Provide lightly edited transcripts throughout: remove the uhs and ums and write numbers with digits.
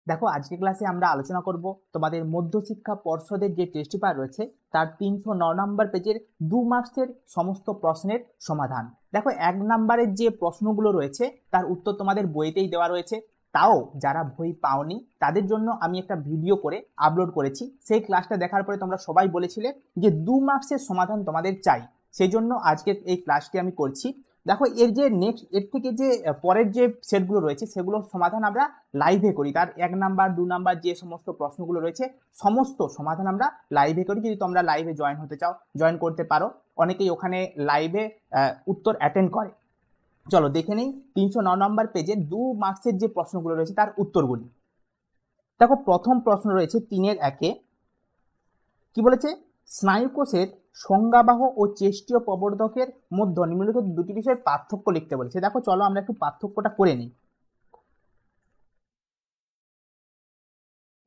দেখো আজকের ক্লাসে আমরা আলোচনা করব তোমাদের মধ্যশিক্ষা পর্ষদের যে টেস্ট পেপার রয়েছে তার 309 নম্বর পেজের 2 মার্কসের সমস্ত প্রশ্নের সমাধান। দেখো 1 নম্বরের যে প্রশ্নগুলো রয়েছে তার উত্তর তোমাদের বইতেই দেওয়া রয়েছে, তাও যারা বই পাওনি তাদের জন্য আমি একটা ভিডিও করে আপলোড করেছি। সেই ক্লাসটা দেখার পরে তোমরা সবাই বলেছিলে যে 2 মার্কসের সমাধান তোমাদের চাই, সেই জন্য আজকের এই ক্লাসটি আমি করছি। দেখো এর যে নেক্সট এর থেকে যে পরের যে সেটগুলো রয়েছে সেগুলোর সমাধান আমরা লাইভে করি। তার 1 নাম্বার 2 নাম্বার যে সমস্ত প্রশ্নগুলো রয়েছে সমস্ত সমাধান আমরা লাইভে করি। যদি তোমরা লাইভে জয়েন হতে চাও জয়েন করতে পারো, অনেকেই ওখানে লাইভে উত্তর অ্যাটেন্ড করে। চলো দেখে নেই 309 নম্বর পেজে 2 মার্কসের যে প্রশ্নগুলো রয়েছে তার উত্তরগুলি। দেখো প্রথম প্রশ্ন রয়েছে 3-1-এ, কি বলেছে? স্নায়ুকোষের সংজ্ঞাবাহ ও চেষ্টীয় প্রবর্ধকের মধ্যে নিম্নলিখিত দুটি বিষয়ের পার্থক্য লিখতে বলেছে। দেখো চলো আমরা একটু পার্থক্যটা করে নিই।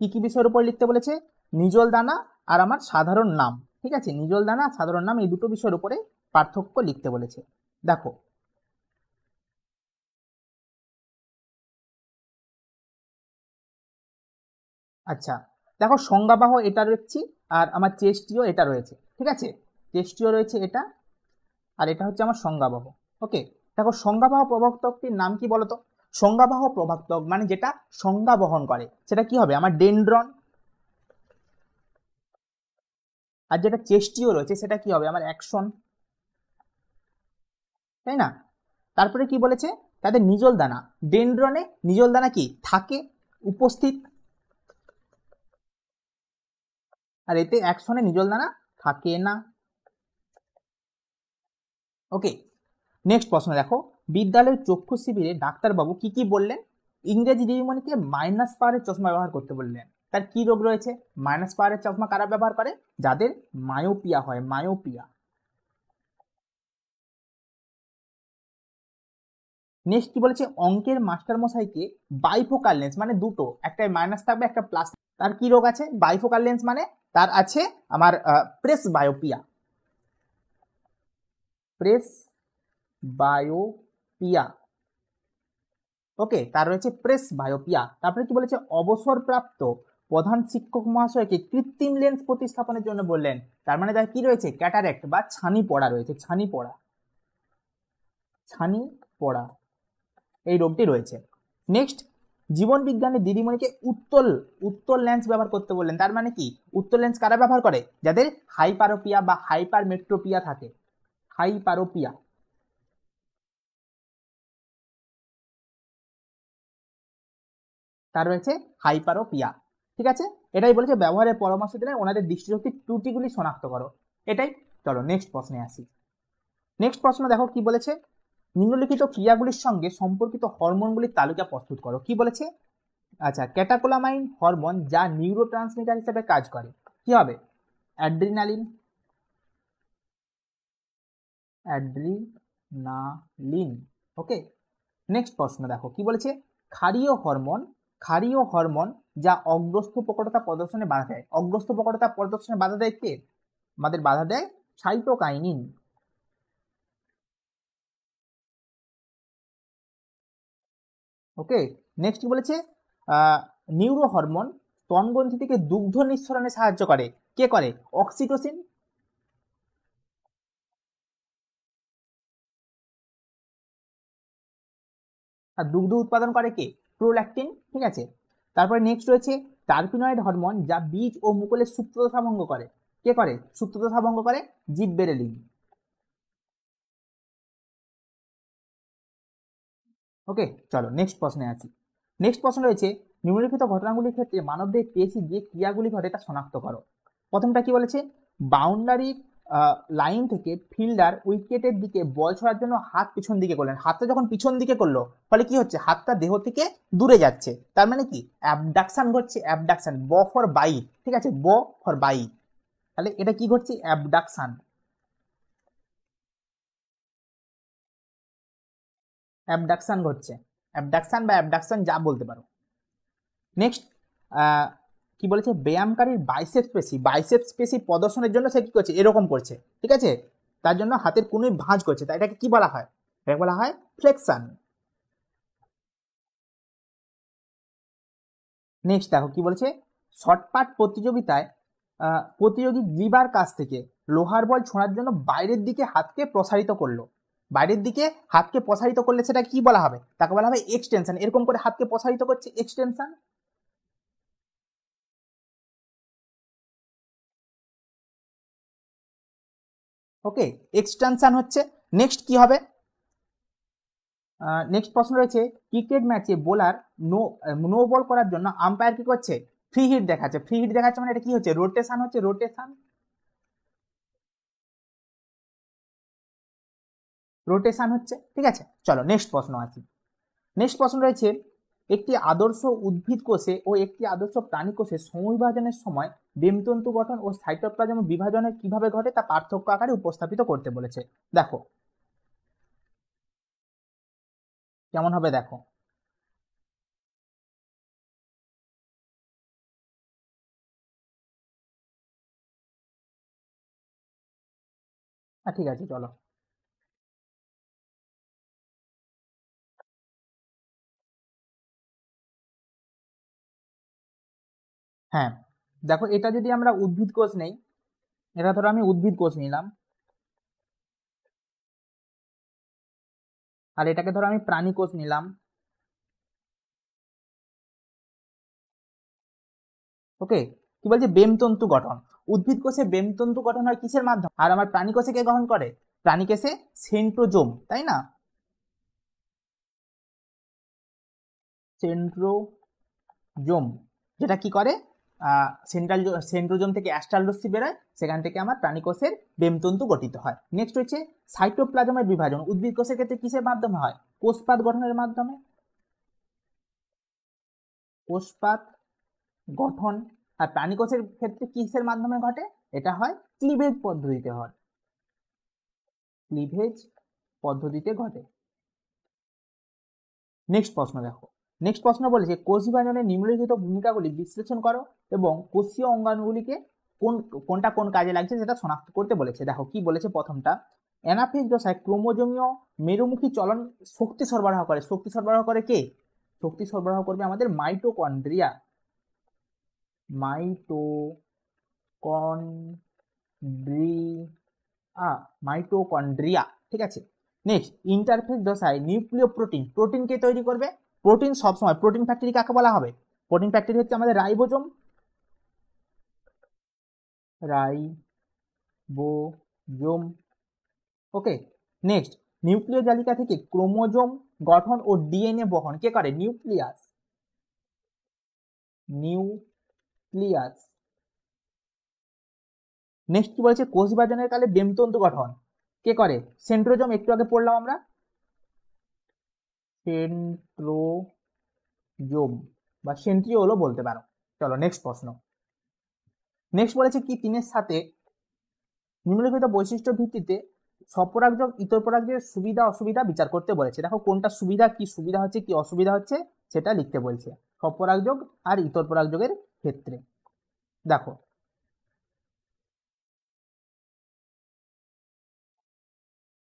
কি কি বিষয়ের উপর লিখতে বলেছে? নিজল দানা আর আমার সাধারণ নাম। ঠিক আছে, নিজল দানা আর সাধারণ নাম, এই দুটো বিষয়ের উপরে পার্থক্য লিখতে বলেছে। দেখো আচ্ছা, দেখো সংজ্ঞাবাহ এটা রয়েছে আর আমার চেষ্টীয় এটা রয়েছে। ঠিক আছে, চেষ্টীয় রয়েছে এটা আর এটা হচ্ছে আমার সংজ্ঞাবাহ। ওকে, দেখো সংজ্ঞাবাহ প্রবর্তকটির নাম কি বলতো? সংজ্ঞাবাহ প্রবর্তক মানে যেটা সংজ্ঞা বহন করে সেটা কি হবে? আমার ডেনড্রন। আর যেটা চেষ্টীয় রয়েছে সেটা কি হবে? আমার অ্যাকশন, তাই না? তারপরে কি বলেছে? তাদের নিজল দানা, ডেনড্রনে নিজল দানা কি থাকে? উপস্থিত। আর এতে অ্যাকশনে নিজল দানা থাকে না। ওকে, নেক্সট প্রশ্ন দেখো, বিদ্যালয়ের চক্ষু শিবিরে ডাক্তারবাবু কি কি বললেন? ইংরেজি দিদিমণিকে মাইনাস পাওয়ারের চশমা ব্যবহার করতে বললেন। তার কি রোগ রয়েছে? মাইনাস পাওয়ারের চশমা কারা ব্যবহার করে? যাদের মায়োপিয়া হয়, মায়োপিয়া। নেক্সট কি বলেছে? অঙ্কের মাস্টার মশাইকে বাইফোকাল লেন্স মানে দুটো, একটা মাইনাস থাকবে একটা প্লাস, তার কি রোগ আছে? বাইফোকাল লেন্স মানে তার আছে আমার প্রেস বায়োপিয়া, প্রেস বায়োপিয়া। ওকে, তার রয়েছে প্রেস বায়োপিয়া। তারপরে কি বলেছে? অবসরপ্রাপ্ত প্রধান শিক্ষক মহাশয়কে কৃত্রিম লেন্স প্রতিস্থাপনের জন্য বললেন। তার মানে তার কি রয়েছে? ক্যাটারেক্ট বা ছানি পড়া রয়েছে, ছানি পড়া, ছানি পড়া এই রোগটি রয়েছে। নেক্সট, জীবন বিজ্ঞানের দিদিমণিকে উত্তল উত্তল লেন্স ব্যবহার করতে বললেন। তার মানে কি? উত্তল লেন্স কারা ব্যবহার করে? যাদের হাইপারোপিয়া বা হাইপারমেট্রোপিয়া থাকে, হাইপারোপিয়া। তার রয়েছে হাইপারোপিয়া। ঠিক আছে, এটাই বলেছে ব্যবহারের পরামর্শ দিলেন, ওনাদের দৃষ্টিশক্তির ত্রুটিগুলি শনাক্ত করো, এটাই। চলো নেক্সট প্রশ্নে আসি। নেক্সট প্রশ্ন দেখো কি বলেছে? নিম্নলিখিত ক্রিয়াগুলির সঙ্গে সম্পর্কিত হরমোনগুলির তালিকা প্রস্তুত করো। কি বলেছে? আচ্ছা, ক্যাটাকোলামাইন হরমোন যা নিউরোট্রান্সমিটার হিসেবে কাজ করে, কি হবে? Adrenaline, adrenaline. ওকে, নেক্সট প্রশ্ন দেখো কি বলেছে? ক্ষারীয় হরমোন, ক্ষারীয় হরমোন যা অগ্রস্থ প্রকটতা প্রদর্শনে বাধা দেয়। অগ্রস্থ প্রকটতা প্রদর্শনে বাধা দেয় কে? আমাদের বাধা দেয় সাইটোকাইনিন। ওকে, নেক্সট কি বলেছে? নিউরো হরমোন স্তনগ্রন্থি থেকে দুগ্ধ নিঃসরণে সাহায্য করে, কে করে? অক্সিটোসিন। আর দুগ্ধ উৎপাদন করে কে? প্রোল্যাকটিন। ঠিক আছে, তারপরে নেক্সট রয়েছে টার্পিনয়েড হরমোন যা বীজ ও মুকুলের সুপ্তদশা ভঙ্গ করে, কে করে? সুপ্তদশা ভঙ্গ করে জিববেরেলিন। ওকে, চলো নেক্সট প্রশ্নে আসি। নেক্সট প্রশ্ন রয়েছে নিম্নলিখিত ঘটনাগুলির ক্ষেত্রে মানবদেহে পেশি যে ক্রিয়াগুলি ঘটে তা শনাক্ত করো। প্রথমটা কি বলেছে? বাউন্ডারি লাইন থেকে ফিল্ডার উইকেটের দিকে বল ছোড়ার জন্য হাত পিছন দিকে করলেন। হাতটা যখন পিছন দিকে করলো ফলে কি হচ্ছে? হাতটা দেহ থেকে দূরে যাচ্ছে, তার মানে কি? অ্যাবডাকশন ঘটছে, অ্যাবডাকশন। ব ফর বাইট, ঠিক আছে, ব ফর বাইট। তাহলে এটা কি ঘটছে? অ্যাবডাকশন, অ্যাবডাকশন ঘটছে, অ্যাবডাকশন বা অ্যাবডাকশন যা বলতে পারো। নেক্সট কি বলেছে? ব্যায়ামকারীর বাইসেপস পেশি, বাইসেপস পেশি প্রদর্শনের জন্য সে কি করছে? এরকম করছে, ঠিক আছে, তার জন্য হাতের কোনোই ভাঁজ করছে, তাই এটাকে কি বলা হয়? এটাকে বলা হয় ফ্লেকশন। নেক্সট দেখো কি বলছে, শর্টপাট প্রতিযোগিতায় প্রতিযোগী গ্রীবার কাছ থেকে লোহার বল ছোঁড়ার জন্য বাইরের দিকে হাতকে প্রসারিত করলো। বাইরের দিকে হাতকে প্রসারিত করলে সেটা কি বলা হবে? তাকে বলা হবে এক্সটেনশন। এরকম করে হাতকে প্রসারিত করছে, এক্সটেনশন। ওকে, এক্সটেনশন হচ্ছে। নেক্সট কি হবে? নেক্সট প্রশ্ন রয়েছে, ক্রিকেট ম্যাচে বোলার নো বল করার জন্য আম্পায়ার কি করছে? ফ্রি হিট দেখাচ্ছে। ফ্রি হিট দেখাচ্ছে মানে এটা কি হচ্ছে? রোটেশন হচ্ছে, রোটেশন। রোটেশন হচ্ছে, ঠিক আছে। চলো নেক্সট প্রশ্ন আছে। নেক্সট প্রশ্ন রয়েছে, একটি আদর্শ উদ্ভিদ কোষে ও একটি আদর্শ প্রাণী কোষে সমবিভাজনের সময় ডিম্বতন্তু গঠন ও সাইটোপ্লাজম বিভাজনের কিভাবে ঘটে তা পার্থক্য আকারে উপস্থাপিত করতে বলেছে। দেখো কেমন হবে, দেখো। ঠিক আছে, চলো। হ্যাঁ, দেখো এটা যদি আমরা উদ্ভিদ কোষ নেই, এটা ধরো আমি উদ্ভিদ কোষ নিলাম, আর এটাকে ধরো আমি প্রাণী কোষ নিলাম। ওকে, কি বলছে? বেমতন্তু গঠন। উদ্ভিদ কোষে বেমতন্তু গঠন হয় কিসের মাধ্যমে? আর আমার প্রাণী কোষে কে গ্রহণ করে? প্রাণী কোষে সেন্ট্রোজোম, তাই না? সেন্ট্রোজোম, যেটা কি করে, সেন্ট্রোজোম থেকে অ্যাস্ট্রাল রশ্মি বেরোয়, সেখান থেকে আমার প্রাণী কোষের বেমতন্তু গঠিত হয়। নেক্সট হচ্ছে সাইটোপ্লাজমের বিভাজন। উদ্ভিদ কোষের ক্ষেত্রে কিসের মাধ্যমে হয়? কোষপাত গঠনের মাধ্যমে। কোষপাত গঠন। আর প্রাণী কোষের ক্ষেত্রে কিসের মাধ্যমে ঘটে? এটা হয় ক্লিভেজ পদ্ধতিতে হয়, ক্লিভেজ পদ্ধতিতে ঘটে। নেক্সট প্রশ্ন দেখো। নেক্সট প্রশ্ন বলেছে, কোষ বিভাজনের নিম্নলিখিত ভূমিকাগুলি বিশ্লেষণ করো এবং কোষীয় অঙ্গাণুগুলিকে কোনটা কোন কাজে লাগছে সেটা শনাক্ত করতে বলেছে। দেখো কি বলেছে প্রথমটা, অ্যানাফেজ দশায় ক্রোমোজোমীয় মেরুমুখী চলন শক্তি সরবরাহ করে। শক্তি সরবরাহ করে কে? শক্তি সরবরাহ করবে আমাদের মাইটোকন্ড্রিয়া। মাইটোকন্ড্রিয়া, ঠিক আছে। নেক্সট, ইন্টারফেজ দশায় নিউক্লিয় প্রোটিন। প্রোটিন কে তৈরি করবে? প্রোটিন সবসময়, প্রোটিন ফ্যাক্টরি কাকে বলা হবে? প্রোটিন ফ্যাক্টরি হচ্ছে আমাদের রাইবোজোম। রাইবোজোম, ওকে। নেক্সট, নিউক্লিয় জালিকা থেকে ক্রোমোজোম গঠন ও ডিএনএ বহন কে করে? নিউক্লিয়াস। নিউক্লিয়াস। নেক্সট কি বলেছে? কোষ বিভাজনের কালে বেমতন্তু গঠন কে করে? সেন্ট্রোজোম, একটু আগে পড়লাম আমরা, সেন্ট্রোজোম বা সেন্ট্রিওলও বলতে পারো। চলো নেক্সট প্রশ্ন। নেক্সট বলেছে কি তিনের সাথে নিম্নলিখিত বৈশিষ্ট্য ভিত্তিতে স্বপরাগযোগ ইতরপরাগযোগের সুবিধা অসুবিধা বিচার করতে বলেছে। দেখো কোনটা সুবিধা, কি সুবিধা হচ্ছে, কি অসুবিধা হচ্ছে সেটা লিখতে বলছে স্বপরাগযোগ আর ইতরপরাগযোগের ক্ষেত্রে। দেখো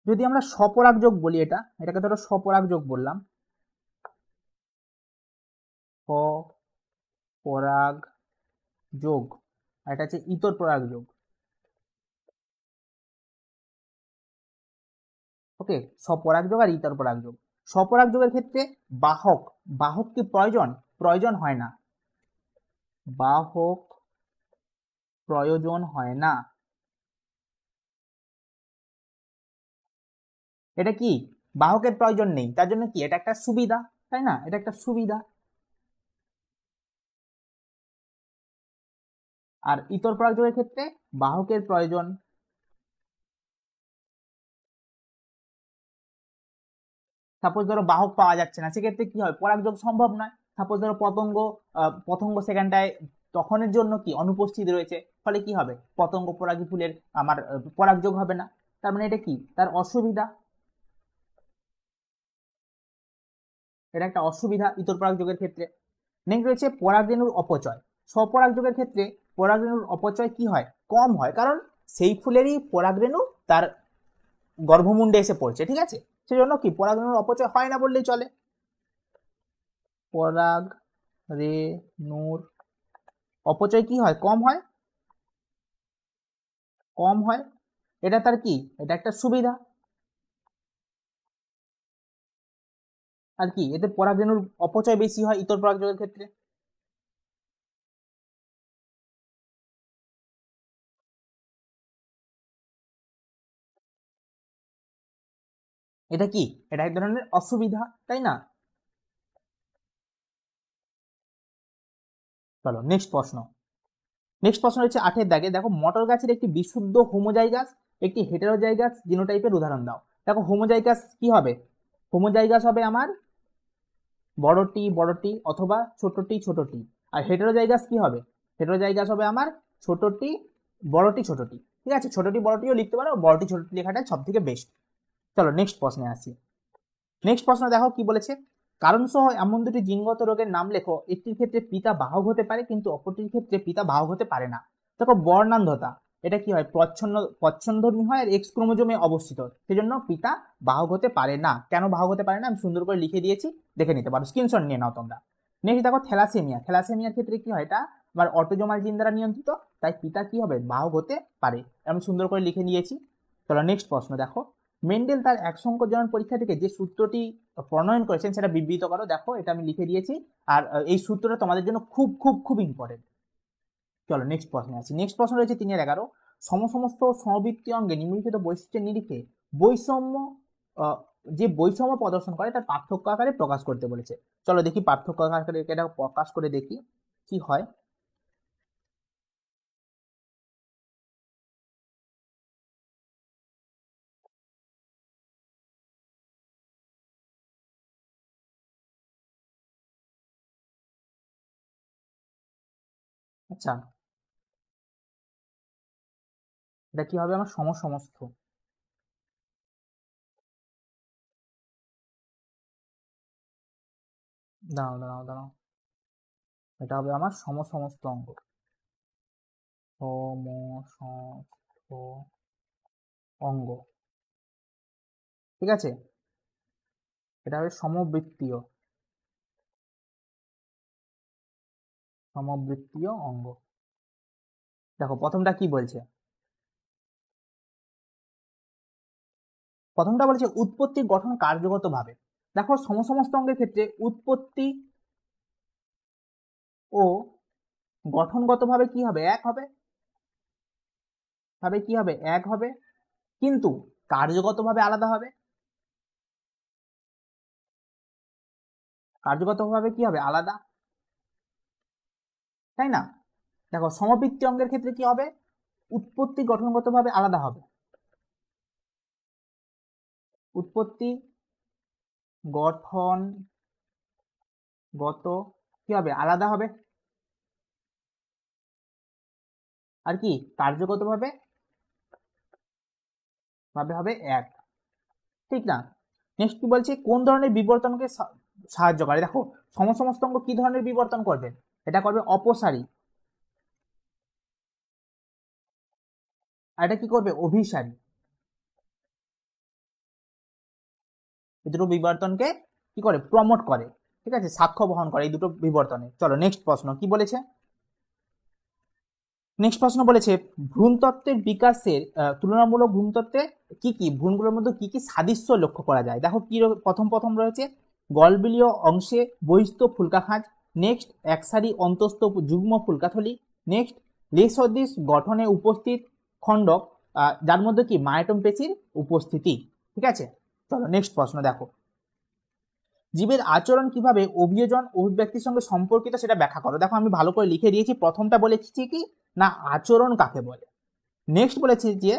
যদি আমরা স্বপরাগযোগ বলি, এটাকে ধরো স্বপরাগযোগ বললাম, স্বপরাগযোগ, আর এটা হচ্ছে ইতরপরাগযোগ। ওকে, স্বপরাগযোগ আর ইতরপরাগযোগ। স্বপরাগযোগের ক্ষেত্রে বাহক, বাহক কি প্রয়োজন? প্রয়োজন হয় না, বাহক প্রয়োজন হয় না। এটা কি, বাহকের প্রয়োজন নেই, তার জন্য কি এটা একটা সুবিধা, তাই না? এটা একটা সুবিধা। আর ইতর পরাগযোগের ক্ষেত্রে বাহকের প্রয়োজন। সাপোজ ধরো বাহক পাওয়া যাচ্ছে না, সেক্ষেত্রে কি হয়? পরাগযোগ সম্ভব নয়। সাপোজ ধরো পতঙ্গ সেখানটায় তখনের জন্য কি অনুপস্থিত রয়েছে, ফলে কি হবে? পতঙ্গ পরাগী ফুলের আমার পরাগযোগ হবে না। তার মানে এটা কি, তার অসুবিধা। এটা একটা অসুবিধা ইতর পরাগযোগের ক্ষেত্রে। নেক্সট রয়েছে পরাগরেণুর অপচয়। স্বপরাগযোগের ক্ষেত্রে পরাগরেণুর অপচয় কি হয়? কম হয়, কারণ সেই ফুলেরই পরাগরেণু তার গর্ভমুণ্ডে এসে পড়ছে, ঠিক আছে। সেজন্য কি পরাগরেণুর অপচয় হয় না বললেই চলে। পরাগ রেণুর অপচয় কি হয়? কম হয়, কম হয়। এটা তার কি? এটা একটা সুবিধা। আর কি, এতে পরাগরেণুর অপচয় বেশি হয় ইতর পরাগযোগের ক্ষেত্রে। এটা কি? এটা এক ধরনের অসুবিধা, তাই না? চলো নেক্সট প্রশ্ন। নেক্সট প্রশ্ন হচ্ছে 8 দাগে, দেখো মটর গাছের একটি বিশুদ্ধ হোমোজাইগাস একটি হেটেরোজাইগাস জিনোটাইপের উদাহরণ দাও। দেখো হোমোজাইগাস কি হবে? হোমোজাইগাস হবে আমার বড় টি অথবা ছোট টি। আর হেটেরোজাইগাস কি হবে? হেটেরোজাইগাস হবে আমার ছোট টি ছোট টি। ঠিক আছে, ছোট টি বড় টিও লিখতে পারো, বড় টি ছোট টি লেখাটা সব থেকে বেস্ট। চলো নেক্সট প্রশ্নে আসি। নেক্সট প্রশ্ন দেখো কি বলেছে, কারণ সহ এমন দুটি জিনগত রোগের নাম লেখো, একটির ক্ষেত্রে পিতা বাহক হতে পারে কিন্তু অপরটির ক্ষেত্রে পিতা বাহক হতে পারে না। দেখো বর্ণান্ধতা, এটা কি হয়? প্রচ্ছন্নধর্মী হয় আর এক্স ক্রোমোজোমে অবস্থিত, সেজন্য পিতা বাহক হতে পারে না। কেন বাহক হতে পারে না আমি সুন্দর করে লিখে দিয়েছি, দেখে নিতে পারো, স্ক্রিনশট নিয়ে নাও তোমরা। নেক্সট দেখো থ্যালাসেমিয়া। থ্যালাসেমিয়ার ক্ষেত্রে কি হয়? এটা আবার অটোজোমাল জিন দ্বারা নিয়ন্ত্রিত, তাই পিতা কি হবে? বাহক হতে পারে। আমি সুন্দর করে লিখে নিয়েছি। চলো নেক্সট প্রশ্ন দেখো, মেন্ডেল তার এক সংকর জনন পরীক্ষা থেকে যে সূত্রটি প্রণয়ন করেছেন সেটা বিবৃত করো। দেখো এটা আমি লিখে দিয়েছি, আর এই সূত্রটা তোমাদের জন্য খুব খুব খুব ইম্পর্টেন্ট। চলো নেক্সট প্রশ্নে আসি। নেক্সট প্রশ্ন রয়েছে 3-11, সমস্ত সমবৃত্তি অঙ্গে নিম্নলিখিত বৈশিষ্ট্যের নিরিখে বৈষম্য যে বৈষম্য প্রদর্শন করে তার পার্থক্য আকারে প্রকাশ করতে বলেছে। চলো দেখি পার্থক্য আকারে এটা প্রকাশ করে দেখি কি হয়। আচ্ছা, এটা কি হবে? আমার সমস্ত, দাঁড়াও দাঁড়াও দাঁড়াও, এটা হবে আমার সমস্ত অঙ্গ। সমস্ত অঙ্গ, ঠিক আছে, এটা হবে সমবৃত্তীয় অঙ্গ। দেখো প্রথমটা কি বলছে? প্রথমটা বলছে উৎপত্তি গঠন কার্যগত ভাবে। দেখো সমস্ত অঙ্গের ক্ষেত্রে উৎপত্তি ও গঠনগত ভাবে কি হবে? এক হবে, এক হবে, কিন্তু কার্যগত ভাবে আলাদা হবে। কার্যগত ভাবে কি হবে? আলাদা, তাই না? দেখো সমবৃত্তি অঙ্গের ক্ষেত্রে কি হবে? উৎপত্তি গঠনগত ভাবে আলাদা হবে, উৎপত্তি গঠনগত কি হবে? আলাদা হবে। আর কি কার্যগত ভাবে হবে এক, ঠিক না? নেক্সট কি বলছে? কোন ধরনের বিবর্তনকে সাহায্য করে? দেখো সমস্ত অঙ্গ কি ধরনের বিবর্তন করবে? এটা করবে অপসারী, আর এটা কি করবে? অভিসারী। এই দুটো বিবর্তনকে কি করে? প্রমোট করে, ঠিক আছে, সাক্ষ্য বহন করে এই দুটো বিবর্তনে। চলো নেক্সট প্রশ্ন কি বলেছে। নেক্সট প্রশ্ন বলেছে ভ্রূণতত্ত্বের বিকাশের তুলনামূলক ভ্রূণতত্ত্বে কি ভ্রূণগুলোর মধ্যে কি সাদৃশ্য লক্ষ্য করা যায়। দেখো কি প্রথম রয়েছে গলবিলীয় অংশে বহিস্থ ফুলকা খাঁজ, নেক্সট একসারি অন্তস্থ যুগ্ম ফুলকাথলি, নেক্সট লেসদৃশ গঠনে উপস্থিত খণ্ডক, যার মধ্যে কি মায়োটম পেশির উপস্থিতি। ঠিক আছে, চলো নেক্সট প্রশ্ন দেখো, জীবের আচরণ কিভাবে অভিযোজন অভিব্যক্তির সঙ্গে সম্পর্কিত সেটা ব্যাখ্যা করো। দেখো আমি ভালো করে লিখে দিয়েছি, প্রথমটা বলেছি কি না আচরণ কাকে বলে, নেক্সট বলেছি যে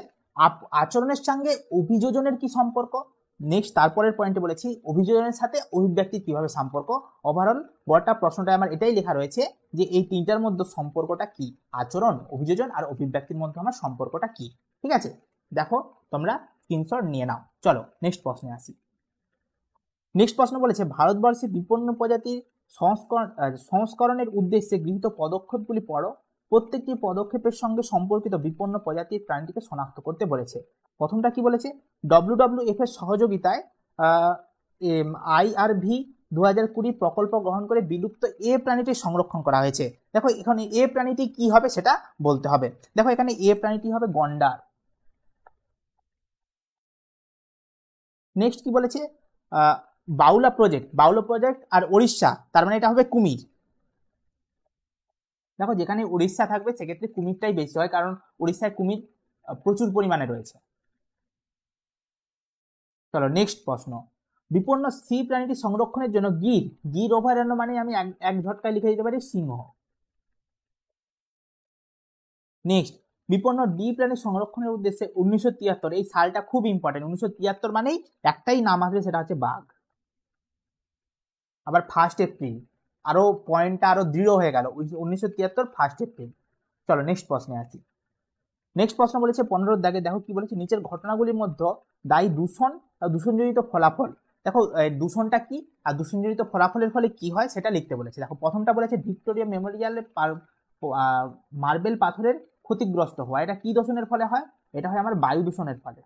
আচরণের সঙ্গে অভিযোজনের কি সম্পর্ক, নেক্সট তারপরের পয়েন্টে বলেছি অভিযোজনের সাথে অভিব্যক্তির কিভাবে সম্পর্ক। ওভারঅল গোটা প্রশ্নটা আমার এটাই লেখা রয়েছে যে এই তিনটার মধ্যে সম্পর্কটা কি, আচরণ, অভিযোজন আর অভিব্যক্তির মধ্যে আমার সম্পর্কটা কি। ঠিক আছে, দেখো তোমরা স্ক্রিনশট নিয়ে নাও। চলো নেক্সট প্রশ্নে আসি। নেক্সট প্রশ্ন বলেছে ভারতবর্ষে বিপন্ন প্রজাতির সংস্করণের উদ্দেশ্যে গৃহীত পদক্ষেপগুলি পড়ো, প্রত্যেকটি পদক্ষেপের সঙ্গে সম্পর্কিত বিপন্ন প্রজাতির প্রাণীটিকে শনাক্ত করতে বলেছে। প্রথমটা কি বলেছে? WWF এর সহযোগিতায় IRV 2020 প্রকল্প গ্রহণ করে বিলুপ্ত এ প্রাণীটি সংরক্ষণ করা হয়েছে। দেখো এখানে এ প্রাণীটি কি হবে সেটা বলতে হবে। দেখো এখানে এ প্রাণীটি হবে গন্ডার। নেক্সট কি বলেছে, বাউলা প্রজেক্ট আর উড়িষ্যা, তার মানে এটা হবে কুমির। দেখো যেখানে উড়িষ্যা থাকবে সেক্ষেত্রে কুমিরটাই বেশি হয়, কারণ উড়িষ্যায় কুমির প্রচুর পরিমাণে রয়েছে। চলো নেক্সট প্রশ্ন, বিপন্ন সি প্রাণীটি সংরক্ষণের জন্য গির অভয়ারণ্য মানে আমি এক ঝটকায় লিখে দিতে পারি সিংহ। নেক্সট, বিপন্ন ডি প্রাণী সংরক্ষণের উদ্দেশ্যে 1973, এই সালটা খুব ইম্পর্টেন্ট, 1973 মানেই একটাই নাম আসবে, সেটা হচ্ছে বাঘ। আবার 1 এপ্রিল, আরো পয়েন্টটা আরো দৃঢ় হয়ে গেল, 1973 1 এপ্রিল। চলো নেক্সট প্রশ্নে আসি। নেক্সট প্রশ্ন বলেছে 15 দাগে, দেখো কি বলেছে, নিচের ঘটনাগুলির মধ্যে দায়ী দূষণ আর দূষণজনিত ফলাফল। দেখো দূষণটা কি আর দূষণজনিত ফলাফলের ফলে কি হয় সেটা লিখতে বলেছে। দেখো প্রথমটা বলেছে ভিক্টোরিয়া মেমোরিয়ালে মার্বেল পাথরের ক্ষতিগ্রস্ত হওয়া, এটা কি দূষণের ফলে হয়? এটা হয় আমার বায়ু দূষণের ফলে।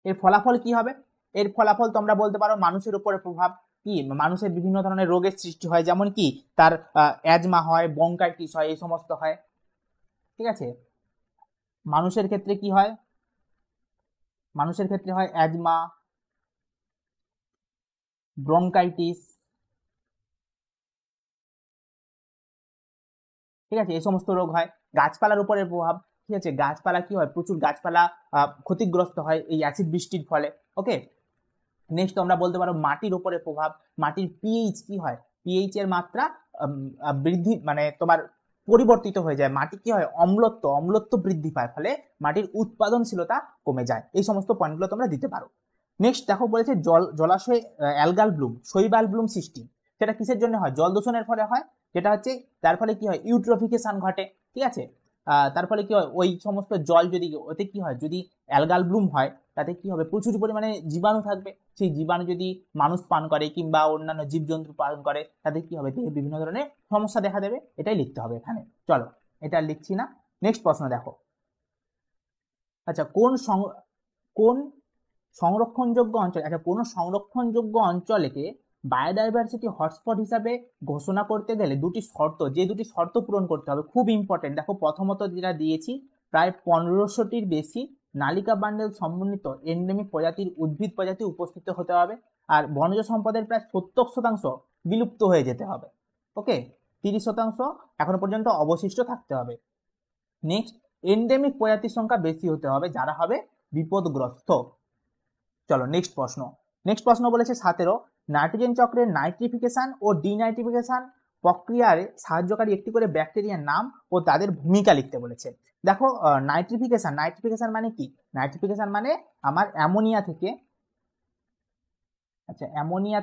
এর ফলাফল কি হবে? এর ফলাফল তোমরা বলতে পারো মানুষের উপরে প্রভাব, কি মানুষের বিভিন্ন ধরনের রোগের সৃষ্টি হয়, যেমন কি তার অ্যাজমা হয়, ব্রঙ্কাইটিস হয়, এই সমস্ত হয়। ঠিক আছে, মানুষের ক্ষেত্রে কি হয়? মানুষের ক্ষেত্রে হয় অ্যাজমা, ব্রঙ্কাইটিস। ঠিক আছে, এই সমস্ত রোগ হয়। গাছপালার উপরে প্রভাব, ঠিক আছে, গাছপালা কি হয়, প্রচুর গাছপালা ক্ষতিগ্রস্ত হয় এই অ্যাসিড বৃষ্টির ফলে। ওকে, নেক্সট আমরা বলতে পারো মাটির উপরে প্রভাব, মাটির পিএইচ কি হয়, পিএইচ এর মাত্রা বৃদ্ধি মানে তোমার পরিবর্তিত হয়ে যায়, মাটি কি হয়, অম্লত্ব বৃদ্ধি পায়, ফলে মাটির উৎপাদনশীলতা কমে যায়। এই সমস্ত পয়েন্টগুলো তোমরা দিতে পারো। নেক্সট দেখো বলেছে জলাশয়ে অ্যালগাল ব্লুম, শৈবাল ব্লুম সৃষ্টি, সেটা কিসের জন্য হয়? জল দূষণের ফলে হয়, যেটা হচ্ছে তার ফলে কি হয়, ইউট্রোফিকেশন ঘটে। ঠিক আছে, তার ফলে কি হয়, ওই সমস্ত জল যদি ওতে কি হয়, যদি অ্যালগাল ব্লুম হয় তাতে কি হবে, প্রচুর পরিমাণে জীবাণু থাকবে, সেই জীবাণু যদি মানুষ পান করে কিংবা অন্যান্য জীবজন্তু পান করে তাতে কি হবে, দেহে বিভিন্ন ধরনের সমস্যা দেখা দেবে। এটাই লিখতে হবে এখানে। চলো এটা লিখছি না। নেক্সট প্রশ্ন দেখো, আচ্ছা কোন সংরক্ষণযোগ্য অঞ্চল, আচ্ছা কোন সংরক্ষণযোগ্য অঞ্চলকে বায়োডাইভার্সিটি হটস্পট হিসাবে ঘোষণা করতে গেলে যে দুটি শর্ত পূরণ করতে হবে, খুব ইম্পর্টেন্ট। দেখো প্রথমত যেটা দিয়েছি, প্রায় 1500টির বেশি নালিকা বান্ডেল সমন্বিত এন্ডেমিক প্রজাতির উদ্ভিদ প্রজাতি উপস্থিত হতে হবে, আর বনজ সম্পদের প্রায় 70% বিলুপ্ত হয়ে যেতে হবে। ওকে, 30% এখনো পর্যন্ত অবশিষ্ট থাকতে হবে। নেক্সট, এন্ডেমিক প্রজাতির সংখ্যা বেশি হতে হবে, যারা হবে বিপদগ্রস্ত। চলো নেক্সট প্রশ্ন বলেছে 17, নাইট্রোজেন চক্রের নাইট্রিফিকেশন ও ডিনাইট্রিফিকেশন প্রক্রিয়ার সাহায্যকারী একটি করে ব্যাকটেরিয়ার নাম ও তাদের ভূমিকা লিখতে বলেছে। দেখো নাইট্রিফিকেশন মানে কি? নাইট্রিফিকেশন মানে আমার অ্যামোনিয়া থেকে, আচ্ছা অ্যামোনিয়া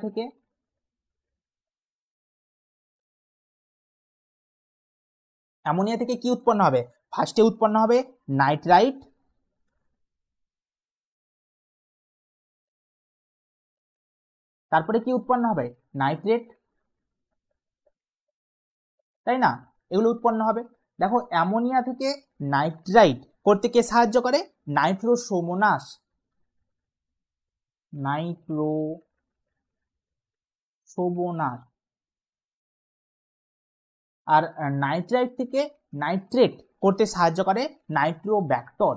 থেকে কি উৎপন্ন হবে? ফার্স্টে উৎপন্ন হবে নাইট্রাইট, তারপরে কি উৎপন্ন হবে? নাইট্রেট, তাই না? এগুলো উৎপন্ন হবে। দেখো অ্যামোনিয়া থেকে নাইট্রাইট করতে কে সাহায্য করে? নাইট্রোসোমোনাস, আর নাইট্রাইট থেকে নাইট্রেট করতে সাহায্য করে নাইট্রোব্যাক্টর।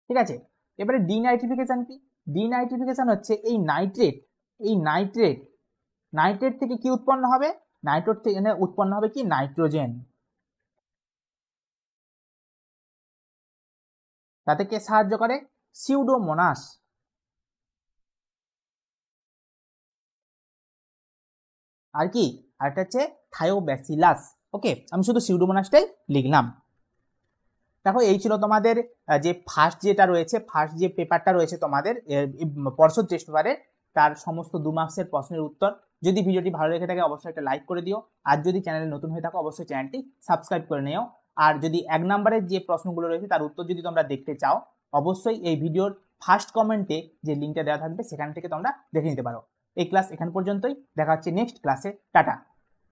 ঠিক আছে, এবারে ডিনাইট্রিফিকেশন কি? ডিনাইট্রিফিকেশন হচ্ছে এই নাইট্রেট থেকে কি উৎপন্ন হবে? নাইট্রেট থেকে উৎপন্ন হবে কি? নাইট্রোজেন। তাতে কে সাহায্য করে? সিউডোমোনাস। আর কি, আরেকটা হচ্ছে থায়োব্যাসিলাস। ওকে, আমি শুধু সিউডোমোনাসটাই লিখলাম। দেখো এই ছিল তোমাদের যে ফার্স্ট যে পেপারটা রয়েছে তোমাদের পর্ষদ টেস্ট পেপারে, তার সমস্ত 2 মার্কসের প্রশ্নের উত্তর। যদি ভিডিওটি ভালো লেগে থাকে অবশ্যই একটা লাইক করে দিও, আর যদি চ্যানেলে নতুন হয়ে থাকো অবশ্যই চ্যানেলটি সাবস্ক্রাইব করে নিও। আর যদি 1 নম্বরের যে প্রশ্নগুলো রয়েছে তার উত্তর যদি তোমরা দেখতে চাও, অবশ্যই এই ভিডিওর ফার্স্ট কমেন্টে যে লিঙ্কটা দেওয়া থাকবে সেখান থেকে তোমরা দেখে নিতে পারো। এই ক্লাস এখান পর্যন্তই, দেখা হচ্ছে নেক্সট ক্লাসে। টাটা।